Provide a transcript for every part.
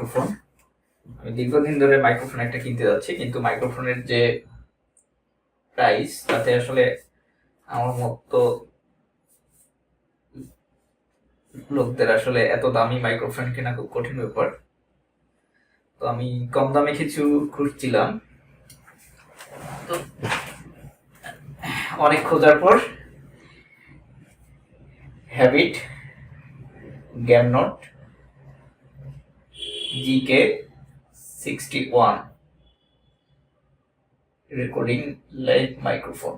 Microphone. আমি দীর্ঘদিন ধরে মাইক্রোফোন একটা কিনতে যাচ্ছি, কিন্তু মাইক্রোফোনের যে প্রাইস তাতে আসলে আমার মতো লোকদের আসলে এত দামি মাইক্রোফোন কেনা খুব কঠিন ব্যাপার। তো আমি কম দামে কিছু খুঁজছিলাম, তো অনেক খোঁজার পর Havit Gamenote GK61 recording live microphone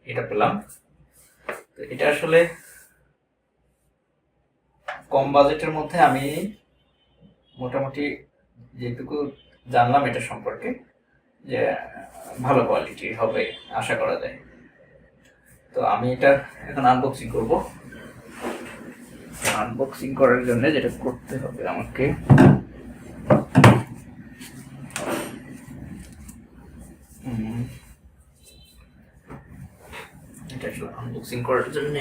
এটা পেলাম। তো এটা আসলে কম বাজেটের মধ্যে আমি মোটামুটি যেটুকু জানলাম এটা সম্পর্কে, যে ভালো কোয়ালিটির হবে আশা করা যায়। তো আমি এটা এখন আনবক্সিং করব। আনবক্সিং করার জন্য যেটা করতে হবে আমাকে, এটা আসলে আনবক্সিং করার জন্য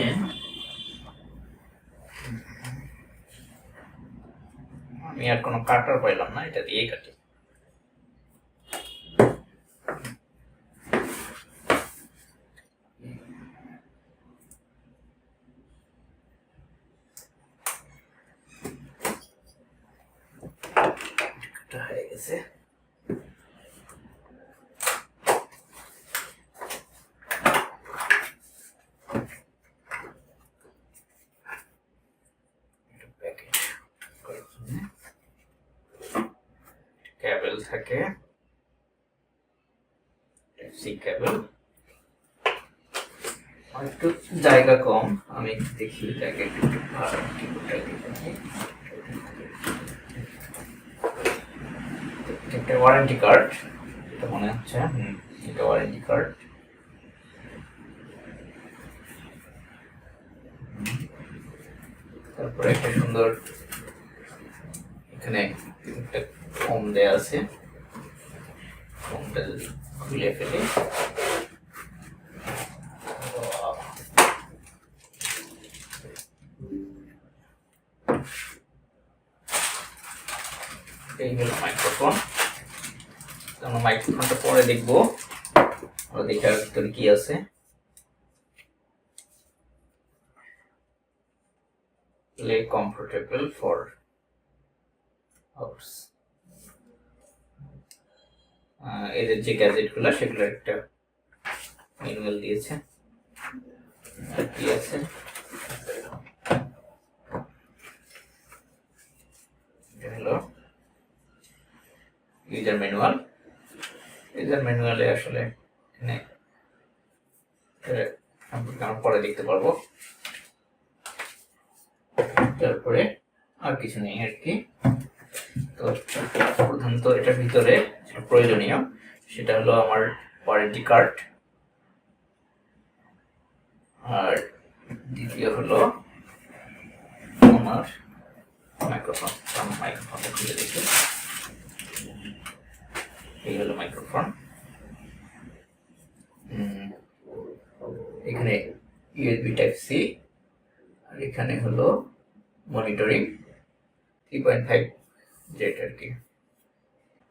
আমি আর কোনো কাটার পাইলাম না, এটা দিয়েই কাটি। হয়ে গেছে। কেবল থাকে, সি কেবল, একটু জায়গা কম, আমি দেখি জায়গা একটু একটা ওয়ারেন্টি কার্ড, এটা মনে হচ্ছে এটা ওয়ারেন্টি কার্ড। তারপরে একটা সুন্দর এখানে একটা ফোম দেয়া আছে, ফোমটা খুলে ফেলে এই হলো মাইক্রোফোন। আমরা মাইক্রোফোনটা পরে দেখবো, আমরা দেখার ভিতরে কি আছে। Play comfortable for hours। এদের যে গ্যাজেটগুলো সেগুলো একটা ম্যানুয়াল দিয়েছে। আর কি আছে, এটা হলো ইউজার ম্যানুয়াল। ইউজার ম্যানুয়ালে আসলে এখানে সম্পর্কে আমরা পরে দেখতে পারবো। তারপরে আর কিছু নেই আর কি। তো প্রধানত এটার ভিতরে প্রয়োজনীয় সেটা হলো আমার ওয়ারেন্টি কার্ড, আর দ্বিতীয় হলো আমার মাইক্রোফোন। মাইক্রোফোনটা খুলে দেখি, এই হলো মাইক্রোফোন। এখানে ইউএসবি টাইপ সি, আর এখানে হলো মনিটরিং 3.5 জেট আর কি।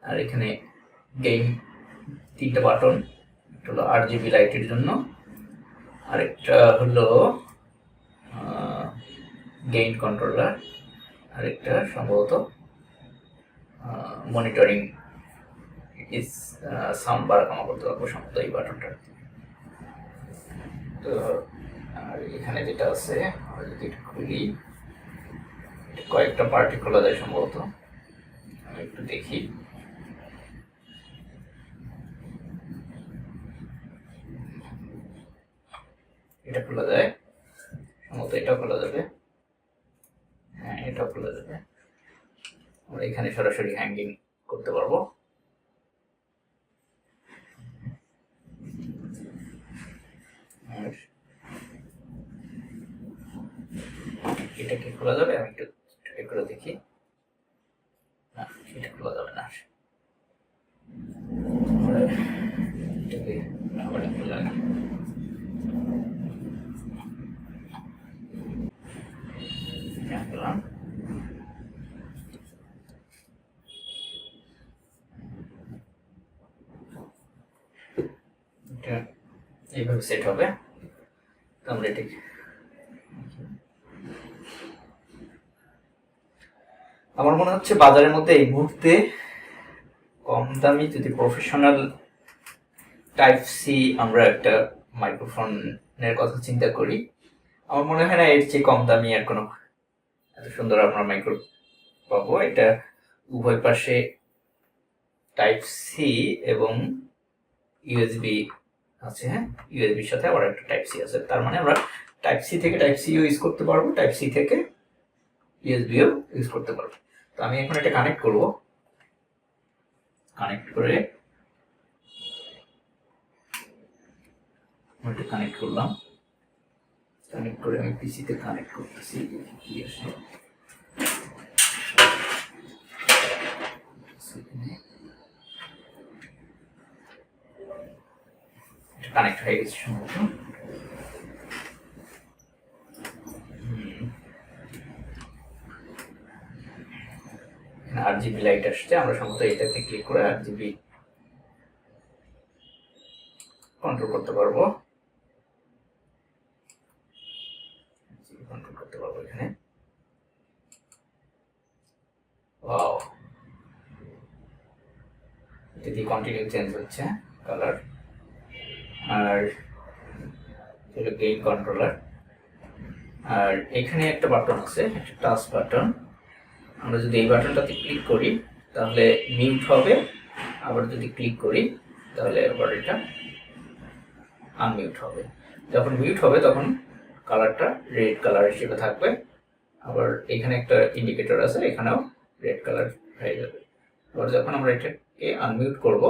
আর এখানে গেইন 3টা বাটন, একটা হলো RGB লাইটের জন্য, আরেকটা হলো গেইন কন্ট্রোলার, আরেকটা সম্ভবত মনিটরিং ইস সাউন্ড বাড়া কমা করতে পারবো সম্ভবত এই বাটনটা। তো আর এখানে যেটা আছে, আমরা যদি এটা খুলি, কয়েকটা পার্টি খোলা যায় সম্ভবত, আমি একটু দেখি। এটা খোলা যায় সম্ভবত, এটাও খোলা যাবে, হ্যাঁ এটাও খোলা যাবে। আমরা এখানে সরাসরি হ্যাঙ্গিং করতে পারবো। এটা কি খোলা যাবে, আমি একটু ট্রাই করে দেখি। না, এটা খোলা যাবে না। এটাকে আবার খোলা যাবে। এইভাবে সেট হবে। আমরা এটাকে আমার মনে হচ্ছে বাজারের মধ্যে এই মুহূর্তে কম দামি যদি প্রফেশনাল টাইপ সি আমরা একটা মাইক্রোফোনের কথা চিন্তা করি, আমার মনে হয় না এর চেয়ে কম দামি আর কোনো এত সুন্দর আমরা মাইক্রো পাবো। এটা উভয় পাশে টাইপ সি এবং ইউএসবি আছে। হ্যাঁ, ইউএসবির সাথে আবার একটা টাইপ সি আছে, তার মানে আমরা টাইপ সি থেকে টাইপ সিও ইউজ করতে পারবো, টাইপ সি থেকে ইউএসবিও ইউজ করতে পারবো। তো আমি এখন এটা কানেক্ট করব, কানেক্ট করে এটা কানেক্ট করলাম, কানেক্ট করে আমি পিসিতে কানেক্ট করতেছি কি আসে। কানেক্ট হয়ে গেছে সম্ভবত। আরজিবি লাইট আসছে, আমরা সম্ভবত এটাতে ক্লিক করে আরজিবি কন্ট্রোল করতে পারবো, কন্ট্রোল করতে পারবো এখানে। ওয়াও, এটা দিয়ে কন্টিনিউ চেঞ্জ হচ্ছে কালার। আর এটা গেইন কন্ট্রোলার, আর এখানে একটা বাটন আছে, একটা টাচ বাটন। আমরা যদি এই বাটনটাতে ক্লিক করি তাহলে মিউট হবে, আবার যদি ক্লিক করি তাহলে আবার এটা আনমিউট হবে। যখন মিউট হবে তখন কালারটা রেড কালার হিসেবে থাকবে, আবার এখানে একটা ইন্ডিকেটর আছে, এখানেও রেড কালার হয়ে যাবে। আবার যখন আমরা এটাকে আনমিউট করব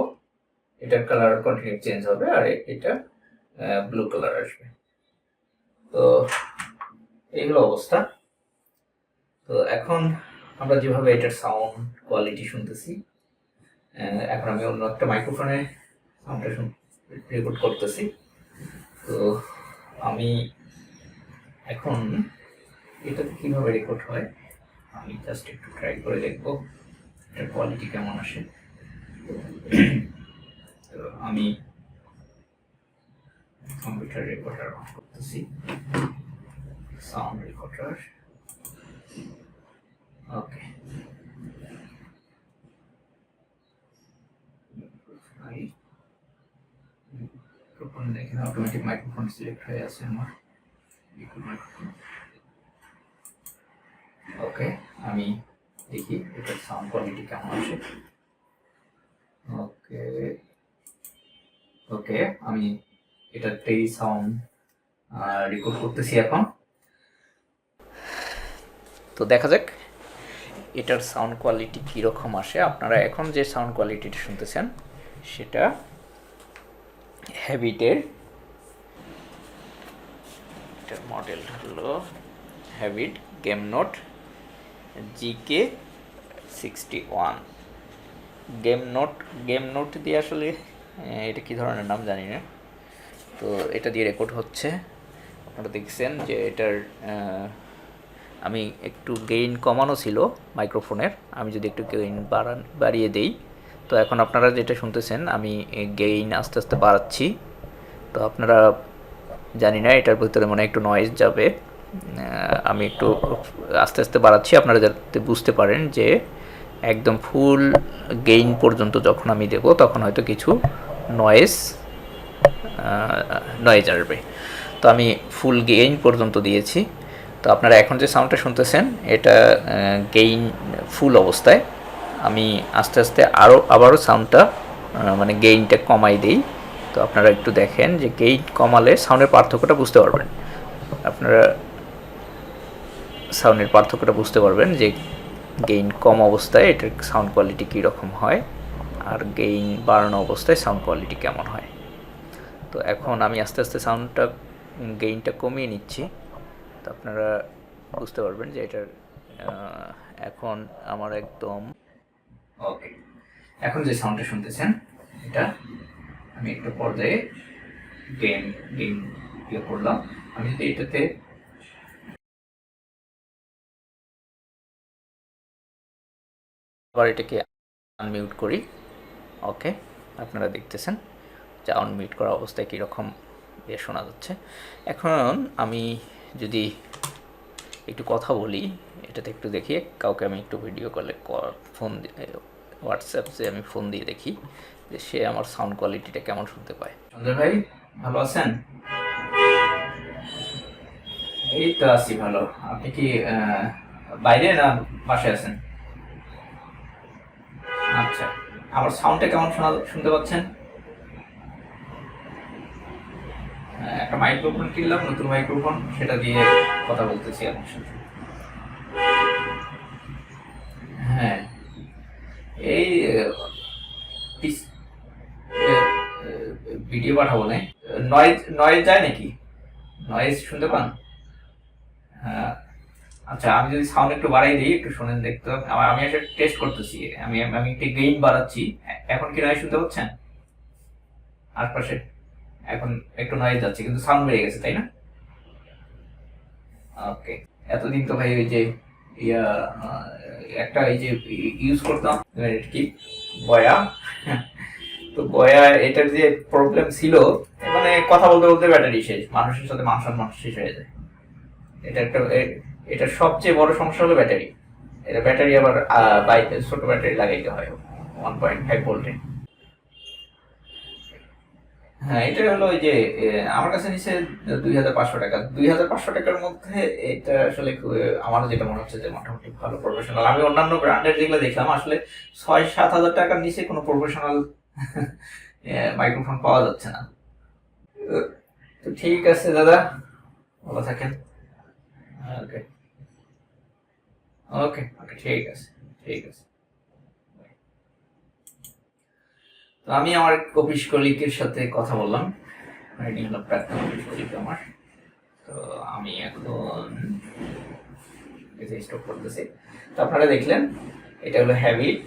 এটার কালার কন্টিনিউ চেঞ্জ হবে, আর এটা ব্লু কালার আসবে। তো এই হলো অবস্থা। তো এখন আমরা যেভাবে এটার সাউন্ড কোয়ালিটি শুনতেছি, এখন আমি অন্য একটা মাইক্রোফোনে সাউন্ডটা রেকর্ড করতেছি। তো আমি এখন এটাতে কীভাবে রেকর্ড হয় আমি জাস্ট একটু ট্রাই করে দেখবো এটার কোয়ালিটি কেমন আসে। তো আমি কম্পিউটার রেকর্ডার অন করতেছি, সাউন্ড রেকর্ডার। ওকে, এখানে অটোমেটিক মাইক্রোফোন সিলেক্ট হয়ে আছে আমার। ওকে, আমি দেখি এটার সাউন্ড কোয়ালিটি কেমন আসে। ওকে ওকে, আমি এটাতেই সাউন্ড রেকর্ড করতেছি এখন। তো দেখা যাক এটার সাউন্ড কোয়ালিটি কীরকম আসে। আপনারা এখন যে সাউন্ড কোয়ালিটিটা শুনতেছেন সেটা হ্যাবিটের, এটার মডেল হলো habit game note GK61। Game note দিয়ে আসলে এটা কী ধরনের নাম জানি না। তো এটা দিয়ে রেকর্ড হচ্ছে। আপনারা দেখছেন যে এটার আমি একটু গেইন কমানো ছিল মাইক্রোফোনের, আমি যদি একটু গেইন বাড়িয়ে দেই, তো এখন আপনারা যেটা শুনতেছেন আমি গেইন আস্তে আস্তে বাড়াচ্ছি। তো আপনারা জানি না এটার ভিতরে মনে একটু নয়েজ যাবে, আমি একটু আস্তে আস্তে বাড়াচ্ছি আপনারা যাতে বুঝতে পারেন যে একদম ফুল গেইন পর্যন্ত যখন আমি দেব তখন হয়তো কিছু নয়েজ আসবে। তো আমি ফুল গেইন পর্যন্ত দিয়েছি। তো আপনারা এখন যে সাউন্ডটা শুনতেছেন এটা গেইন ফুল অবস্থায়। আমি আস্তে আস্তে আবারও সাউন্ডটা মানে গেইনটা কমাই দিই। তো আপনারা একটু দেখেন যে গেইন কমালে সাউন্ডের পার্থক্যটা বুঝতে পারবেন। আপনারা সাউন্ডের পার্থক্যটা বুঝতে পারবেন যে গেইন কম অবস্থায় এটার সাউন্ড কোয়ালিটি কীরকম হয় আর গেইন বাড়ানো অবস্থায় সাউন্ড কোয়ালিটি কেমন হয়। তো এখন আমি আস্তে আস্তে সাউন্ডটা গেইনটা কমিয়ে নিচ্ছি। তো আপনারা বুঝতে পারবেন যে এটার এখন আমার একদম ওকে। এখন যে সাউন্ডটা শুনতেছেন এটা আমি একটু পর্যায়ে গেইন ইয়ে করলাম। আমি যদি এটাতে আবার এটাকে আনমিউট করি, ওকে আপনারা দেখতেছেন যে আনমিউট করা অবস্থায় কীরকম শোনা যাচ্ছে। এখন আমি যদি একটু কথা বলি, এটাতে একটু দেখি, কাউকে আমি একটু ভিডিও কলে ফোন হোয়াটসঅ্যাপে আমি ফোন দিয়ে দেখি যে সে আমার সাউন্ড কোয়ালিটিটা কেমন শুনতে পায়। সঞ্জয় ভাই, ভালো আছেন? এই তো আছি ভালো। আপনি কি বাইরে না বাসায় আছেন? আচ্ছা, আমার সাউন্ডটা কেমন শুনতে পাচ্ছেন? একটা মাইক্রোফোন কিনলাম, নতুন মাইক্রোফোন, সেটা দিয়ে কথা বলতেছি আপনার সাথে। হ্যাঁ, এই ভিডিও পাঠাবো না, নয়েজ নয়েজ যায় নাকি? নয়েজ শুনতে পান? হ্যাঁ। আচ্ছা, আমি যদি সাউন্ড একটু বাড়াই দিই, একটু শোনেন দেখতে। আমি একটা টেস্ট করতেছি, আমি আমি একটু গেইন বাড়াচ্ছি। এখন কি নয়েজ শুনতে পাচ্ছেন আশপাশে? এখন একটু নয়েজ যাচ্ছে, কিন্তু সাউন্ড বেড়ে গেছে, তাই না? ওকে। এতদিন তো ভাই ওই যে ইয়া আহ, একটা এই যে ইউজ করতাম, কি বয়া, তো বয়া, এটার যে প্রবলেম ছিল, মানে কথা বলতে বলতে ব্যাটারি শেষ, মানুষের সাথে মানুষ শেষ হয়ে যায়। এটা একটা এটার সবচেয়ে বড় সমস্যা হলো ব্যাটারি। এটা ব্যাটারি আবার ছোট ব্যাটারি লাগাইতে হয় 1.5 ভোল্টে। হ্যাঁ, এটা হলো ওই যে আমার কাছে নিচে 2,500 টাকা। 2,500 টাকার মধ্যে এটা আসলে আমার যেটা মনে হচ্ছে যে মোটামুটি ভালো প্রফেশনাল। আমি অন্যান্য ব্র্যান্ডের যেগুলো দেখলাম, আসলে 6-7 হাজার টাকার নিচে কোনো প্রফেশনাল মাইক্রোফোন পাওয়া যাচ্ছে না। তো ঠিক আছে দাদা, ভালো থাকেন। ওকে, ওকে, ওকে, ঠিক আছে, ঠিক আছে। তো আমি আমার অফিস কলিগের সাথে কথা বললাম, ইনি হলো প্রাক্তন অফিস কলিগ আমার। তো আমি এখন স্টপ করতেছি। তো আপনারা দেখলেন, এটা হলো হ্যাবিট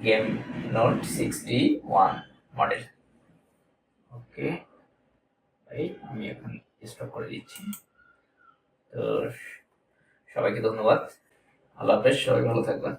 গেম নোট 61 মডেল। ওকে ভাই, আমি এখন স্টপ করে দিচ্ছি। তো সবাইকে ধন্যবাদ, আল্লাহ হাফেজ, সবাই ভালো থাকবেন।